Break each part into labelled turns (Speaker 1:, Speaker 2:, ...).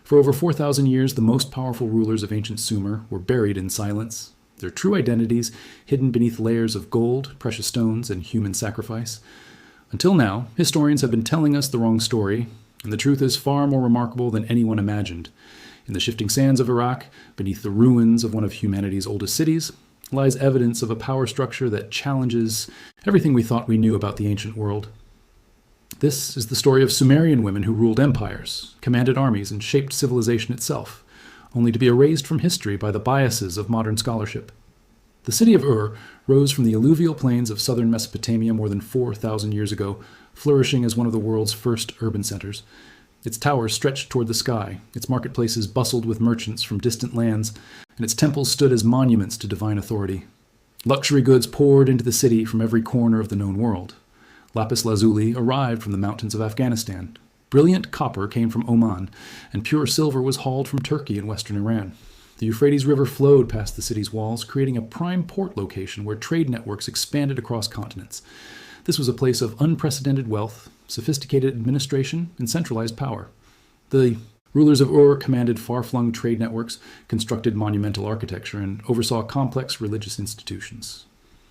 Speaker 1: For over 4,000 years, the most powerful rulers of ancient Sumer were buried in silence, their true identities hidden beneath layers of gold, precious stones, and human sacrifice. Until now, historians have been telling us the wrong story, and the truth is far more remarkable than anyone imagined. In the shifting sands of Iraq, beneath the ruins of one of humanity's oldest cities, lies evidence of a power structure that challenges everything we thought we knew about the ancient world. This is the story of Sumerian women who ruled empires, commanded armies, and shaped civilization itself, only to be erased from history by the biases of modern scholarship. The city of Ur rose from the alluvial plains of southern Mesopotamia more than 4,000 years ago, flourishing as one of the world's first urban centers. Its towers stretched toward the sky, its marketplaces bustled with merchants from distant lands, and its temples stood as monuments to divine authority. Luxury goods poured into the city from every corner of the known world. Lapis lazuli arrived from the mountains of Afghanistan. Brilliant copper came from Oman, and pure silver was hauled from Turkey and western Iran. The Euphrates River flowed past the city's walls, creating a prime port location where trade networks expanded across continents. This was a place of unprecedented wealth, sophisticated administration, and centralized power. The rulers of Ur commanded far-flung trade networks, constructed monumental architecture, and oversaw complex religious institutions.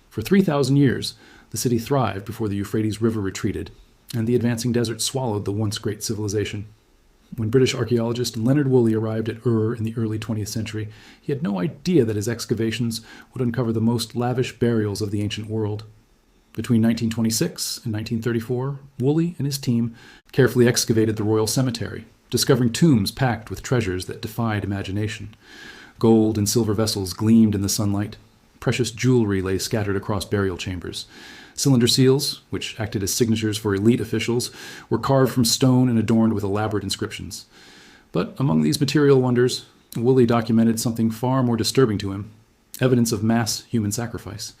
Speaker 1: For 3,000 years, the city thrived before the Euphrates River retreated, and the advancing desert swallowed the once great civilization. When British archaeologist Leonard Woolley arrived at Ur in the early 20th century, he had no idea that his excavations would uncover the most lavish burials of the ancient world. Between 1926 and 1934, Woolley and his team carefully excavated the royal cemetery, discovering tombs packed with treasures that defied imagination. Gold and silver vessels gleamed in the sunlight. Precious jewelry lay scattered across burial chambers. Cylinder seals, which acted as signatures for elite officials, were carved from stone and adorned with elaborate inscriptions. But among these material wonders, Woolley documented something far more disturbing to him: evidence of mass human sacrifice.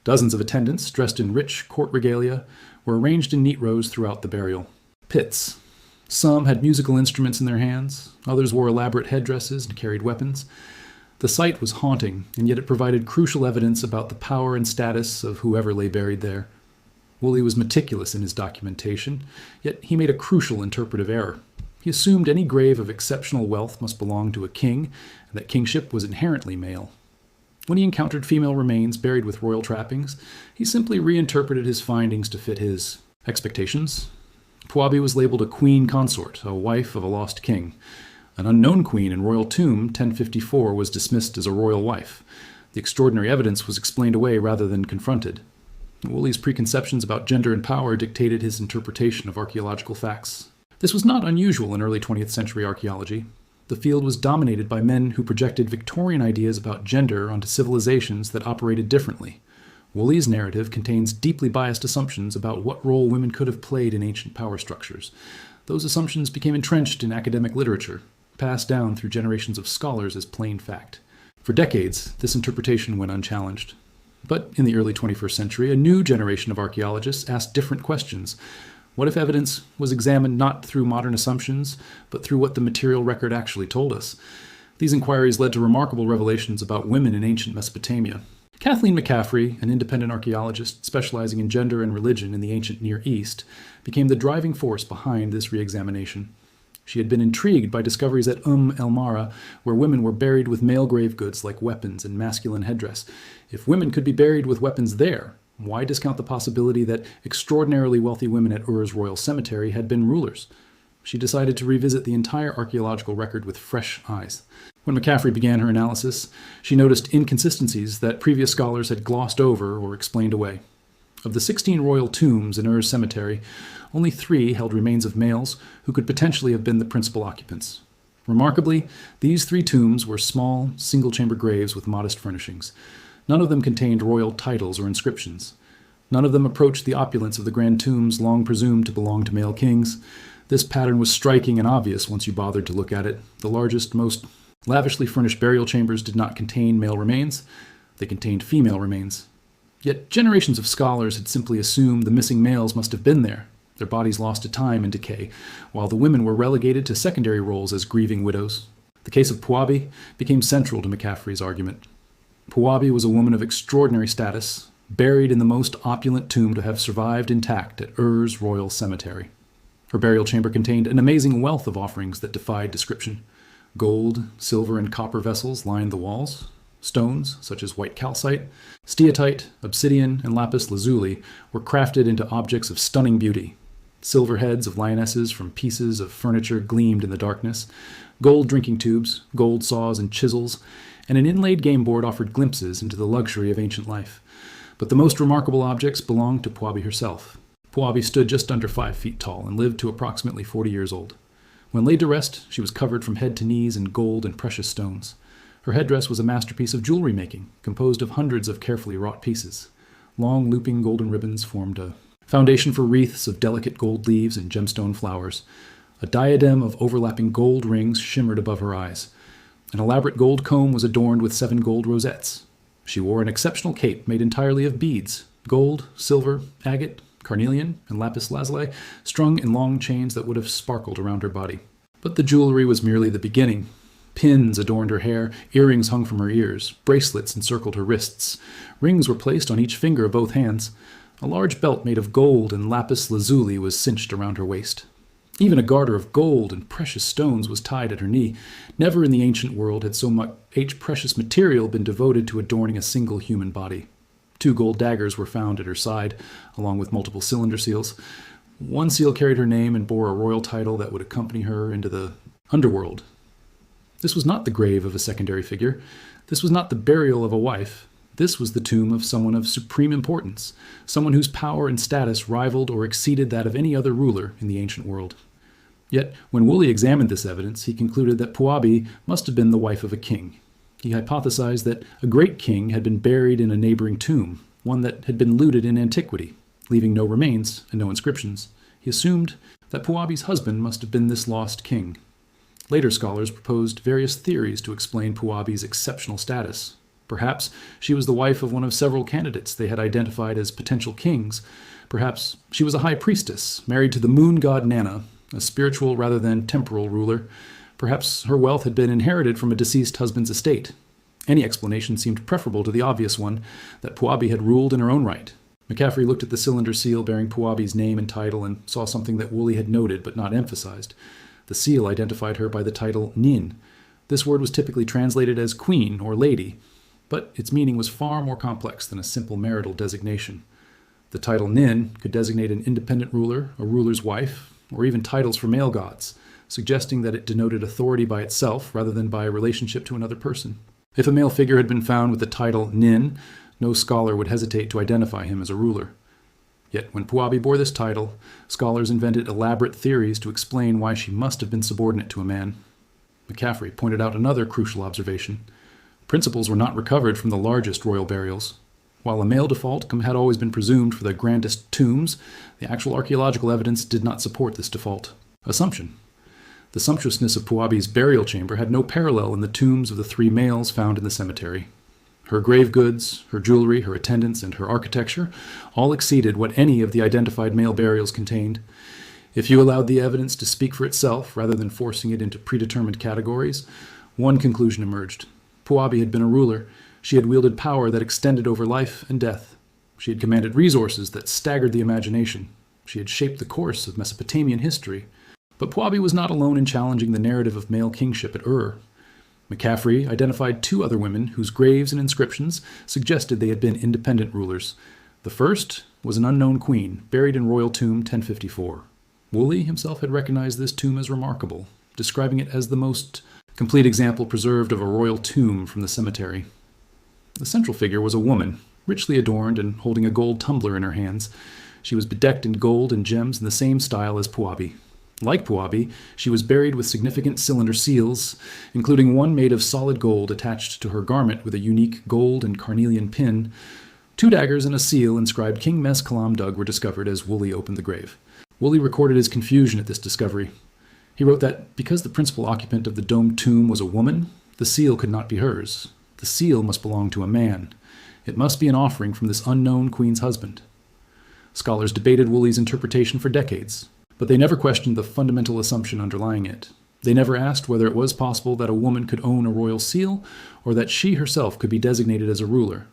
Speaker 1: Dozens of attendants, dressed in rich court regalia, were arranged in neat rows throughout the burial pits. Some had musical instruments in their hands, others wore elaborate headdresses and carried weapons. The sight was haunting, and yet it provided crucial evidence about the power and status of whoever lay buried there. Woolley was meticulous in his documentation, yet he made a crucial interpretive error. He assumed any grave of exceptional wealth must belong to a king, and that kingship was inherently male. When he encountered female remains buried with royal trappings, he simply reinterpreted his findings to fit his expectations. Puabi was labeled a queen consort, a wife of a lost king. An unknown queen in royal tomb 1054 was dismissed as a royal wife. The extraordinary evidence was explained away rather than confronted. Woolley's preconceptions about gender and power dictated his interpretation of archaeological facts. This was not unusual in early 20th century archaeology. The field was dominated by men who projected Victorian ideas about gender onto civilizations that operated differently. Woolley's narrative contains deeply biased assumptions about what role women could have played in ancient power structures. Those assumptions became entrenched in academic literature, passed down through generations of scholars as plain fact. For decades, this interpretation went unchallenged. But in the early 21st century, a new generation of archaeologists asked different questions. What if evidence was examined not through modern assumptions, but through what the material record actually told us? These inquiries led to remarkable revelations about women in ancient Mesopotamia. Kathleen McCaffrey, an independent archaeologist specializing in gender and religion in the ancient Near East, became the driving force behind this re-examination. She had been intrigued by discoveries at el-Mara, where women were buried with male grave goods like weapons and masculine headdress. If women could be buried with weapons there, why discount the possibility that extraordinarily wealthy women at Ur's royal cemetery had been rulers? She decided to revisit the entire archaeological record with fresh eyes. When McCaffrey began her analysis, she noticed inconsistencies that previous scholars had glossed over or explained away. Of the 16 royal tombs in Ur's cemetery, only 3 held remains of males who could potentially have been the principal occupants. Remarkably, these 3 tombs were small, single-chamber graves with modest furnishings. None of them contained royal titles or inscriptions. None of them approached the opulence of the grand tombs long presumed to belong to male kings. This pattern was striking and obvious once you bothered to look at it. The largest, most lavishly furnished burial chambers did not contain male remains. They contained female remains. Yet generations of scholars had simply assumed the missing males must have been there, their bodies lost to time and decay, while the women were relegated to secondary roles as grieving widows. The case of Puabi became central to McCaffrey's argument. Puabi was a woman of extraordinary status, buried in the most opulent tomb to have survived intact at Ur's royal cemetery. Her burial chamber contained an amazing wealth of offerings that defied description. Gold, silver, and copper vessels lined the walls. Stones, such as white calcite, steatite, obsidian, and lapis lazuli, were crafted into objects of stunning beauty. Silver heads of lionesses from pieces of furniture gleamed in the darkness. Gold drinking tubes, gold saws and chisels, and an inlaid game board offered glimpses into the luxury of ancient life. But the most remarkable objects belonged to Puabi herself. Puabi stood just under 5 feet tall and lived to approximately 40 years old. When laid to rest, she was covered from head to knees in gold and precious stones. Her headdress was a masterpiece of jewelry making, composed of hundreds of carefully wrought pieces. Long looping golden ribbons formed a foundation for wreaths of delicate gold leaves and gemstone flowers. A diadem of overlapping gold rings shimmered above her eyes. An elaborate gold comb was adorned with 7 gold rosettes. She wore an exceptional cape made entirely of beads, gold, silver, agate, carnelian, and lapis lazuli, strung in long chains that would have sparkled around her body. But the jewelry was merely the beginning. Pins adorned her hair, earrings hung from her ears, bracelets encircled her wrists. Rings were placed on each finger of both hands. A large belt made of gold and lapis lazuli was cinched around her waist. Even a garter of gold and precious stones was tied at her knee. Never in the ancient world had so much precious material been devoted to adorning a single human body. 2 gold daggers were found at her side, along with multiple cylinder seals. One seal carried her name and bore a royal title that would accompany her into the underworld. This was not the grave of a secondary figure. This was not the burial of a wife. This was the tomb of someone of supreme importance, someone whose power and status rivaled or exceeded that of any other ruler in the ancient world. Yet, when Woolley examined this evidence, he concluded that Puabi must have been the wife of a king. He hypothesized that a great king had been buried in a neighboring tomb, one that had been looted in antiquity, leaving no remains and no inscriptions. He assumed that Puabi's husband must have been this lost king. Later scholars proposed various theories to explain Puabi's exceptional status. Perhaps she was the wife of one of several candidates they had identified as potential kings. Perhaps she was a high priestess, married to the moon god Nana, a spiritual rather than temporal ruler. Perhaps her wealth had been inherited from a deceased husband's estate. Any explanation seemed preferable to the obvious one, that Puabi had ruled in her own right. McCaffrey looked at the cylinder seal bearing Puabi's name and title and saw something that Woolley had noted but not emphasized. The seal identified her by the title Nin. This word was typically translated as queen or lady, but its meaning was far more complex than a simple marital designation. The title Nin could designate an independent ruler, a ruler's wife, or even titles for male gods, suggesting that it denoted authority by itself rather than by a relationship to another person. If a male figure had been found with the title Nin, no scholar would hesitate to identify him as a ruler. Yet when Puabi bore this title, scholars invented elaborate theories to explain why she must have been subordinate to a man. McCaffrey pointed out another crucial observation. Principals were not recovered from the largest royal burials. While a male default had always been presumed for the grandest tombs, the actual archaeological evidence did not support this default assumption. The sumptuousness of Puabi's burial chamber had no parallel in the tombs of the 3 males found in the cemetery. Her grave goods, her jewelry, her attendants, and her architecture all exceeded what any of the identified male burials contained. If you allowed the evidence to speak for itself rather than forcing it into predetermined categories, one conclusion emerged. Puabi had been a ruler. She had wielded power that extended over life and death. She had commanded resources that staggered the imagination. She had shaped the course of Mesopotamian history. But Puabi was not alone in challenging the narrative of male kingship at Ur. McCaffrey identified 2 other women whose graves and inscriptions suggested they had been independent rulers. The first was an unknown queen, buried in Royal Tomb 1054. Woolley himself had recognized this tomb as remarkable, describing it as the most complete example preserved of a royal tomb from the cemetery. The central figure was a woman, richly adorned and holding a gold tumbler in her hands. She was bedecked in gold and gems in the same style as Puabi. Like Puabi, she was buried with significant cylinder seals, including one made of solid gold attached to her garment with a unique gold and carnelian pin. 2 daggers and a seal inscribed King Mes-Kalam Dug were discovered as Woolley opened the grave. Woolley recorded his confusion at this discovery. He wrote that because the principal occupant of the domed tomb was a woman, the seal could not be hers. The seal must belong to a man. It must be an offering from this unknown queen's husband. Scholars debated Woolley's interpretation for decades, but they never questioned the fundamental assumption underlying it. They never asked whether it was possible that a woman could own a royal seal, or that she herself could be designated as a ruler.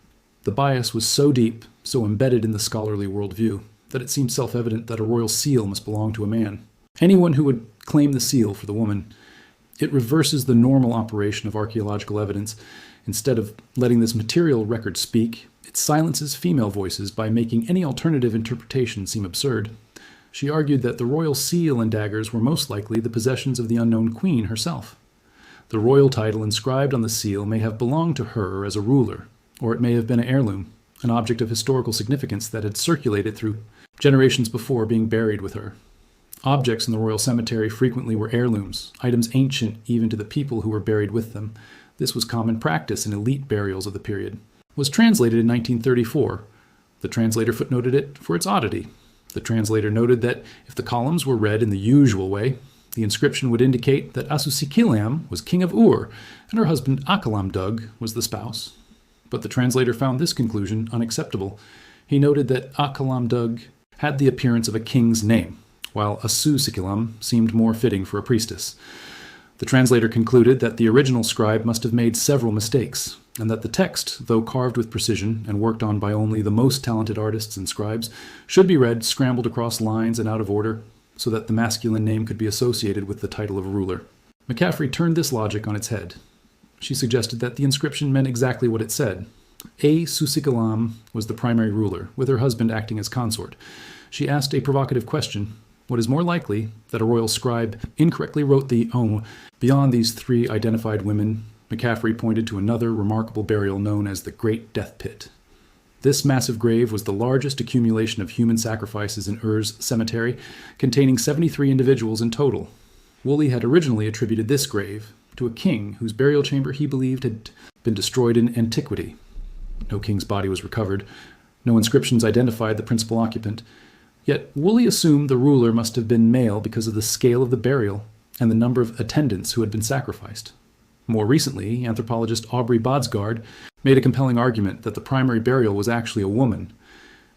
Speaker 1: The bias was so deep, so embedded in the scholarly worldview, that it seemed self-evident that a royal seal must belong to a man. Anyone who would claim the seal for the woman, It reverses the normal operation of archaeological evidence. Instead of letting this material record speak, it silences female voices by making any alternative interpretation seem absurd. She argued that the royal seal and daggers were most likely the possessions of the unknown queen herself. The royal title inscribed on the seal may have belonged to her as a ruler, or it may have been an heirloom, an object of historical significance that had circulated through generations before being buried with her. Objects in the royal cemetery frequently were heirlooms, items ancient even to the people who were buried with them. This was common practice in elite burials of the period. It was translated in 1934. The translator footnoted it for its oddity. The translator noted that if the columns were read in the usual way, the inscription would indicate that Asusikilam was king of Ur, and her husband Akalamdug was the spouse. But the translator found this conclusion unacceptable. He noted that Akalamdug had the appearance of a king's name, while Asusikilam seemed more fitting for a priestess. The translator concluded that the original scribe must have made several mistakes, and that the text, though carved with precision and worked on by only the most talented artists and scribes, should be read scrambled across lines and out of order, so that the masculine name could be associated with the title of a ruler. McCaffrey turned this logic on its head. She suggested that the inscription meant exactly what it said. Susikalam was the primary ruler, with her husband acting as consort. She asked a provocative question. What is more likely, that a royal scribe incorrectly wrote the beyond these three identified women? McCaffrey pointed to another remarkable burial known as the Great Death Pit. This massive grave was the largest accumulation of human sacrifices in Ur's cemetery, containing 73 individuals in total. Woolley had originally attributed this grave to a king whose burial chamber he believed had been destroyed in antiquity. No king's body was recovered. No inscriptions identified the principal occupant. Yet Woolley assumed the ruler must have been male because of the scale of the burial and the number of attendants who had been sacrificed. More recently, anthropologist Aubrey Bodsgard made a compelling argument that the primary burial was actually a woman.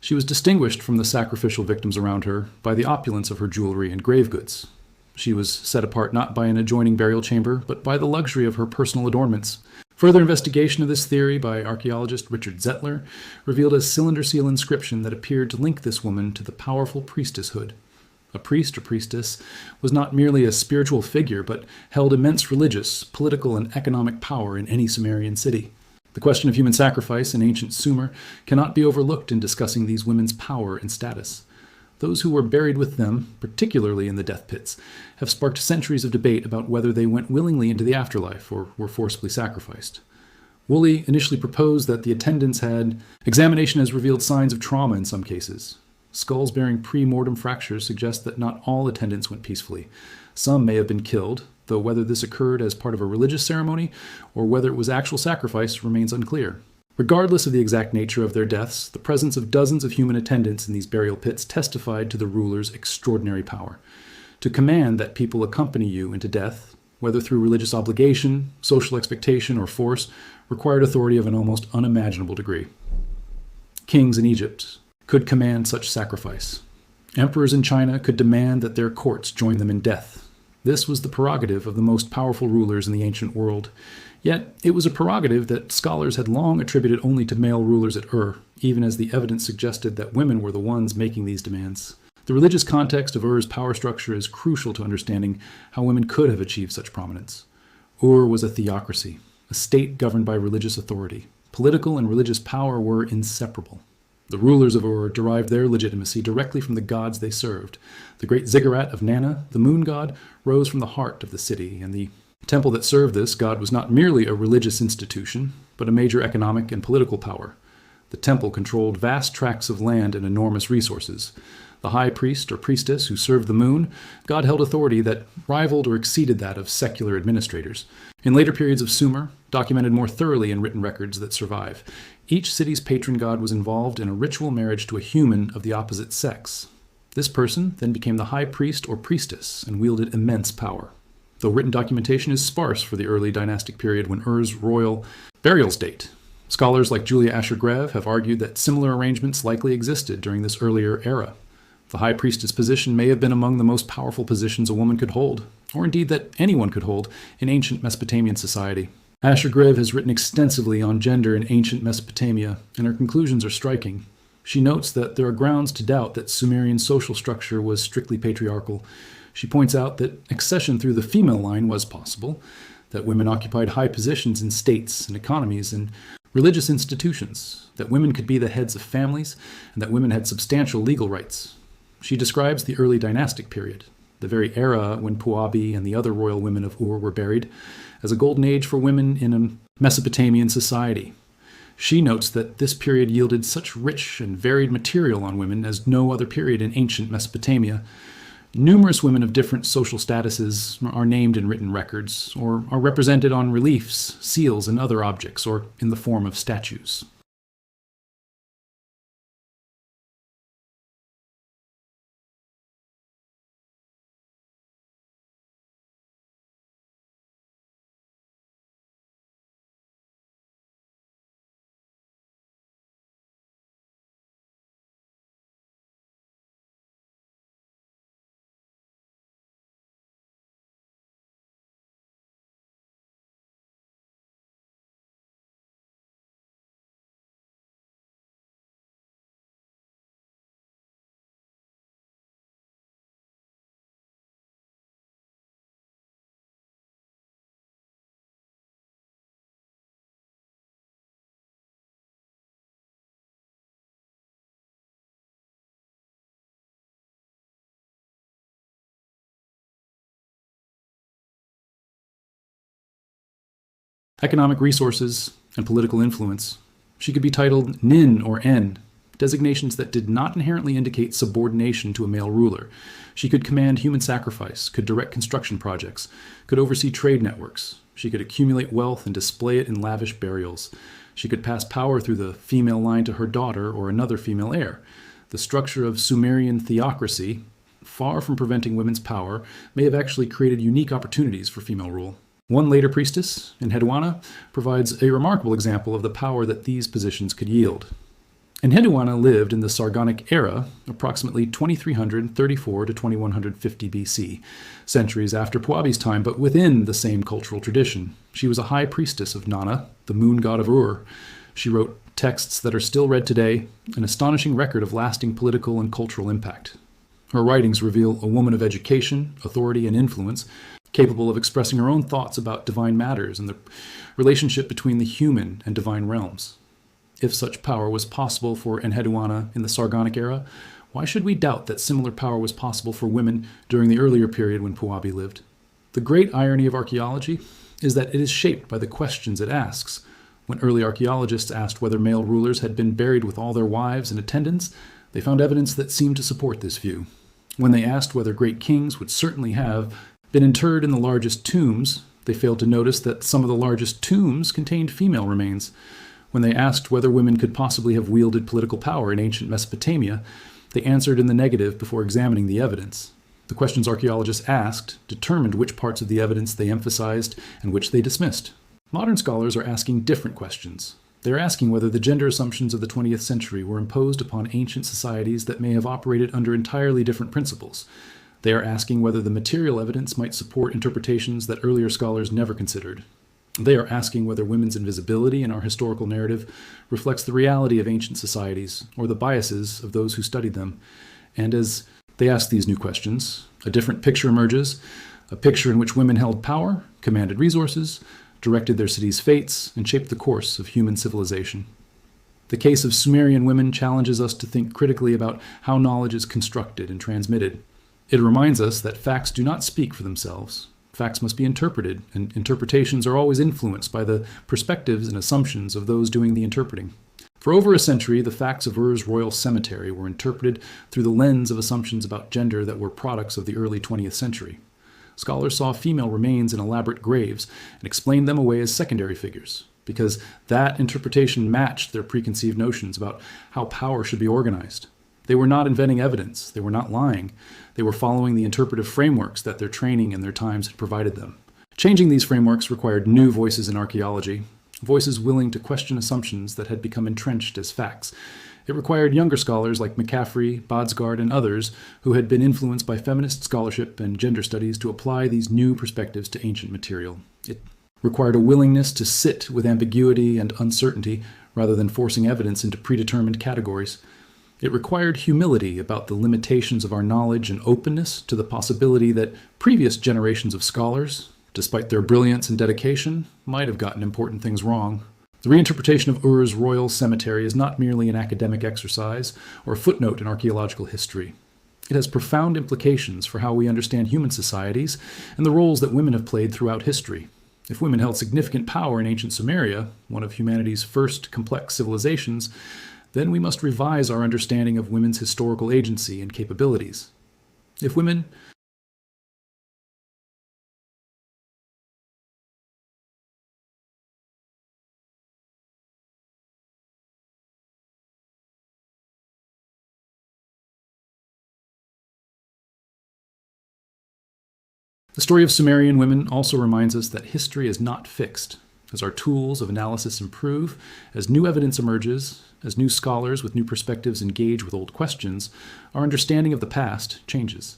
Speaker 1: She was distinguished from the sacrificial victims around her by the opulence of her jewelry and grave goods. She was set apart not by an adjoining burial chamber, but by the luxury of her personal adornments. Further investigation of this theory by archaeologist Richard Zettler revealed a cylinder seal inscription that appeared to link this woman to the powerful priestesshood. A priest or priestess was not merely a spiritual figure, but held immense religious, political, and economic power in any Sumerian city. The question of human sacrifice in ancient Sumer cannot be overlooked in discussing these women's power and status. Those who were buried with them, particularly in the death pits, have sparked centuries of debate about whether they went willingly into the afterlife or were forcibly sacrificed. Woolley initially proposed that the attendants had examination has revealed signs of trauma in some cases. Skulls bearing pre-mortem fractures suggest that not all attendants went peacefully. Some may have been killed, though whether this occurred as part of a religious ceremony or whether it was actual sacrifice remains unclear. Regardless of the exact nature of their deaths, the presence of dozens of human attendants in these burial pits testified to the ruler's extraordinary power. To command that people accompany you into death, whether through religious obligation, social expectation, or force, required authority of an almost unimaginable degree. Kings in Egypt could command such sacrifice. Emperors in China could demand that their courts join them in death. This was the prerogative of the most powerful rulers in the ancient world. Yet, it was a prerogative that scholars had long attributed only to male rulers at Ur, even as the evidence suggested that women were the ones making these demands. The religious context of Ur's power structure is crucial to understanding how women could have achieved such prominence. Ur was a theocracy, a state governed by religious authority. Political and religious power were inseparable. The rulers of Ur derived their legitimacy directly from the gods they served. The great ziggurat of Nana, the moon god, rose from the heart of the city, and the temple that served this god was not merely a religious institution, but a major economic and political power. The temple controlled vast tracts of land and enormous resources. The high priest or priestess who served the moon, God held authority that rivaled or exceeded that of secular administrators. In later periods of Sumer, documented more thoroughly in written records that survive, each city's patron god was involved in a ritual marriage to a human of the opposite sex. This person then became the high priest or priestess and wielded immense power. Though written documentation is sparse for the early dynastic period when Ur's royal burials date, scholars like Julia Asher-Grev have argued that similar arrangements likely existed during this earlier era. The high priestess position may have been among the most powerful positions a woman could hold, or indeed that anyone could hold, in ancient Mesopotamian society. Asher-Grev has written extensively on gender in ancient Mesopotamia, and her conclusions are striking. She notes that there are grounds to doubt that Sumerian social structure was strictly patriarchal. She points out that accession through the female line was possible, that women occupied high positions in states and economies and religious institutions, that women could be the heads of families, and that women had substantial legal rights. She describes the early dynastic period, the very era when Puabi and the other royal women of Ur were buried, as a golden age for women in a Mesopotamian society. She notes that this period yielded such rich and varied material on women as no other period in ancient Mesopotamia. Numerous women of different social statuses are named in written records, or are represented on reliefs, seals, and other objects, or in the form of statues. Economic resources and political influence. She could be titled Nin or En, designations that did not inherently indicate subordination to a male ruler. She could command human sacrifice, could direct construction projects, could oversee trade networks. She could accumulate wealth and display it in lavish burials. She could pass power through the female line to her daughter or another female heir. The structure of Sumerian theocracy, far from preventing women's power, may have actually created unique opportunities for female rule. One later priestess, Enheduanna, provides a remarkable example of the power that these positions could yield. Enheduanna lived in the Sargonic era, approximately 2334 to 2150 BC, centuries after Puabi's time, but within the same cultural tradition. She was a high priestess of Nana, the moon god of Ur. She wrote texts that are still read today, an astonishing record of lasting political and cultural impact. Her writings reveal a woman of education, authority, and influence, capable of expressing her own thoughts about divine matters and the relationship between the human and divine realms. If such power was possible for Enheduanna in the Sargonic era, why should we doubt that similar power was possible for women during the earlier period when Puabi lived? The great irony of archaeology is that it is shaped by the questions it asks. When early archaeologists asked whether male rulers had been buried with all their wives and attendants, they found evidence that seemed to support this view. When they asked whether great kings would certainly have been interred in the largest tombs, they failed to notice that some of the largest tombs contained female remains. When they asked whether women could possibly have wielded political power in ancient Mesopotamia, they answered in the negative before examining the evidence. The questions archaeologists asked determined which parts of the evidence they emphasized and which they dismissed. Modern scholars are asking different questions. They are asking whether the gender assumptions of the 20th century were imposed upon ancient societies that may have operated under entirely different principles. They are asking whether the material evidence might support interpretations that earlier scholars never considered. They are asking whether women's invisibility in our historical narrative reflects the reality of ancient societies or the biases of those who studied them. And as they ask these new questions, a different picture emerges, a picture in which women held power, commanded resources, directed their cities' fates, and shaped the course of human civilization. The case of Sumerian women challenges us to think critically about how knowledge is constructed and transmitted. It reminds us that facts do not speak for themselves. Facts must be interpreted, and interpretations are always influenced by the perspectives and assumptions of those doing the interpreting. For over a century, the facts of Ur's royal cemetery were interpreted through the lens of assumptions about gender that were products of the early 20th century. Scholars saw female remains in elaborate graves and explained them away as secondary figures, because that interpretation matched their preconceived notions about how power should be organized. They were not inventing evidence. They were not lying. They were following the interpretive frameworks that their training and their times had provided them. Changing these frameworks required new voices in archaeology, voices willing to question assumptions that had become entrenched as facts. It required younger scholars like McCaffrey, Bodsgard, and others who had been influenced by feminist scholarship and gender studies to apply these new perspectives to ancient material. It required a willingness to sit with ambiguity and uncertainty rather than forcing evidence into predetermined categories. It required humility about the limitations of our knowledge and openness to the possibility that previous generations of scholars, despite their brilliance and dedication, might have gotten important things wrong. The reinterpretation of Ur's royal cemetery is not merely an academic exercise or a footnote in archaeological history. It has profound implications for how we understand human societies and the roles that women have played throughout history. If women held significant power in ancient Sumeria, one of humanity's first complex civilizations, then we must revise our understanding of women's historical agency and capabilities. If women The story of Sumerian women also reminds us that history is not fixed. As our tools of analysis improve, as new evidence emerges, as new scholars with new perspectives engage with old questions, our understanding of the past changes.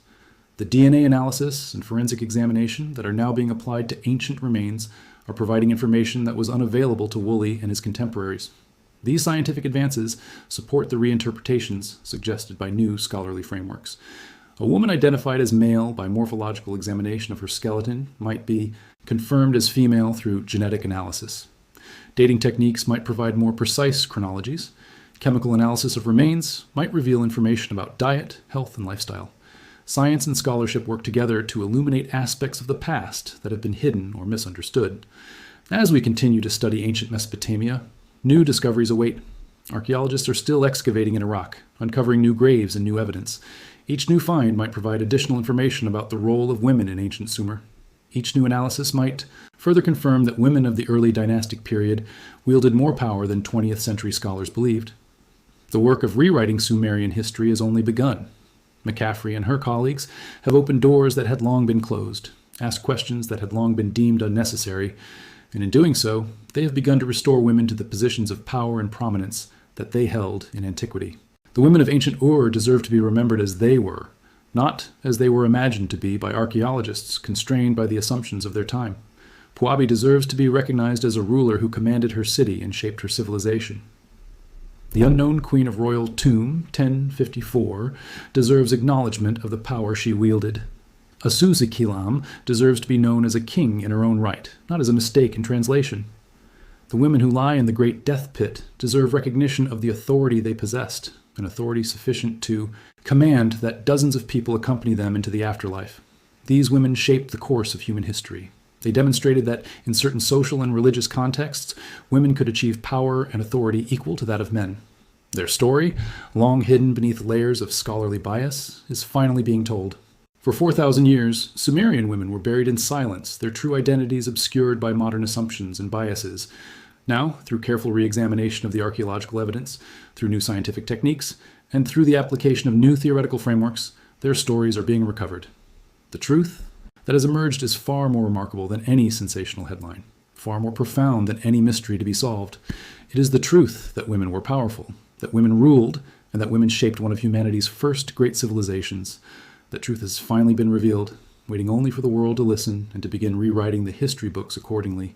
Speaker 1: The DNA analysis and forensic examination that are now being applied to ancient remains are providing information that was unavailable to Woolley and his contemporaries. These scientific advances support the reinterpretations suggested by new scholarly frameworks. A woman identified as male by morphological examination of her skeleton might be confirmed as female through genetic analysis. Dating techniques might provide more precise chronologies. Chemical analysis of remains might reveal information about diet, health, and lifestyle. Science and scholarship work together to illuminate aspects of the past that have been hidden or misunderstood. As we continue to study ancient Mesopotamia, new discoveries await. Archaeologists are still excavating in Iraq, uncovering new graves and new evidence. Each new find might provide additional information about the role of women in ancient Sumer. Each new analysis might further confirm that women of the early dynastic period wielded more power than 20th century scholars believed. The work of rewriting Sumerian history has only begun. McCaffrey and her colleagues have opened doors that had long been closed, asked questions that had long been deemed unnecessary, and in doing so, they have begun to restore women to the positions of power and prominence that they held in antiquity. The women of ancient Ur deserve to be remembered as they were, not as they were imagined to be by archaeologists constrained by the assumptions of their time. Puabi deserves to be recognized as a ruler who commanded her city and shaped her civilization. The unknown queen of royal tomb, 1054, deserves acknowledgement of the power she wielded. Asuzikilam deserves to be known as a king in her own right, not as a mistake in translation. The women who lie in the great death pit deserve recognition of the authority they possessed, an authority sufficient to command that dozens of people accompany them into the afterlife. These women shaped the course of human history. They demonstrated that in certain social and religious contexts, women could achieve power and authority equal to that of men. Their story, long hidden beneath layers of scholarly bias, is finally being told. For 4,000 years, Sumerian women were buried in silence, their true identities obscured by modern assumptions and biases. Now, through careful re-examination of the archaeological evidence, through new scientific techniques, and through the application of new theoretical frameworks, their stories are being recovered. The truth that has emerged is far more remarkable than any sensational headline, far more profound than any mystery to be solved. It is the truth that women were powerful, that women ruled, and that women shaped one of humanity's first great civilizations. That truth has finally been revealed, waiting only for the world to listen and to begin rewriting the history books accordingly.